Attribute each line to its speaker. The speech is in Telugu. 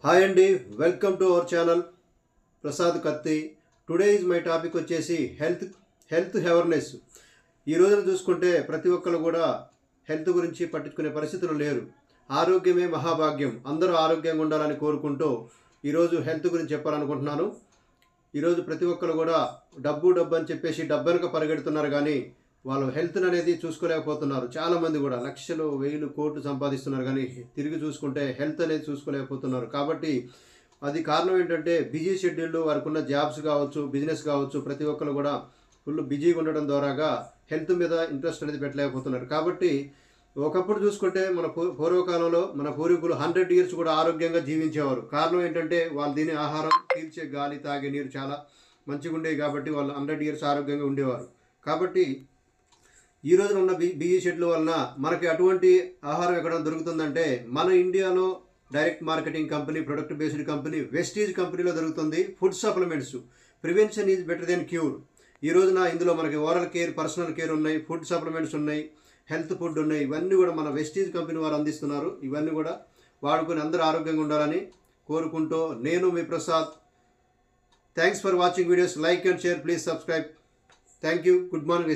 Speaker 1: హాయ్ అండి, welcome to our channel Prasad కత్తి. టుడే ఈజ్ మై టాపిక్ వచ్చేసి హెల్త్ అవేర్నెస్. ఈ రోజున చూసుకుంటే ప్రతి ఒక్కరు కూడా హెల్త్ గురించి పట్టించుకునే పరిస్థితులు లేరు. ఆరోగ్యమే మహాభాగ్యం, అందరూ ఆరోగ్యంగా ఉండాలని కోరుకుంటూ ఈరోజు హెల్త్ గురించి చెప్పాలనుకుంటున్నాను. ఈరోజు ప్రతి ఒక్కరు కూడా డబ్బు అని చెప్పేసి డబ్బెనక పరిగెడుతున్నారు, కానీ వాళ్ళు హెల్త్ అనేది చూసుకోలేకపోతున్నారు. చాలామంది కూడా లక్షలు వేలు కోట్లు సంపాదిస్తున్నారు, కానీ తిరిగి చూసుకుంటే హెల్త్ అనేది చూసుకోలేకపోతున్నారు. కాబట్టి అది కారణం ఏంటంటే బిజీ షెడ్యూల్, వారికి ఉన్న జాబ్స్ కావచ్చు, బిజినెస్ కావచ్చు, ప్రతి ఒక్కరు కూడా ఫుల్ బిజీగా ఉండడం ద్వారాగా హెల్త్ మీద ఇంట్రెస్ట్ అనేది పెట్టలేకపోతున్నారు. కాబట్టి ఒకప్పుడు చూసుకుంటే మన పూర్వకాలంలో మన పూర్వీకులు 100 years కూడా ఆరోగ్యంగా జీవించేవారు. కారణం ఏంటంటే వాళ్ళు తినే ఆహారం, పీల్చే గాలి, తాగే నీరు చాలా మంచిగా ఉండేవి, కాబట్టి వాళ్ళు 100 years ఆరోగ్యంగా ఉండేవారు. కాబట్టి ఈ రోజున ఉన్న బిజీ షెడ్యూల్ వలన మనకి అటువంటి ఆహారం ఎక్కడ దొరుకుతుందంటే మన ఇండియాలో direct marketing company, product based company Vestige కంపెనీలో దొరుకుతుంది food supplements. Prevention is better than cure. ఈ రోజున ఇందులో మనకి ఓరల్ కేర్, పర్సనల్ కేర్ ఉన్నాయి, ఫుడ్ సప్లిమెంట్స్ ఉన్నాయి, హెల్త్ ఫుడ్ ఉన్నాయి. ఇవన్నీ కూడా మన వెస్టీజ్ కంపెనీ వారు అందిస్తున్నారు. ఇవన్నీ కూడా వాడుకొని అందరూ ఆరోగ్యంగా ఉండాలని కోరుకుంటూ నేను మీ Prasad. Thanks for watching videos. Like and share, please subscribe. Thank you. Good morning.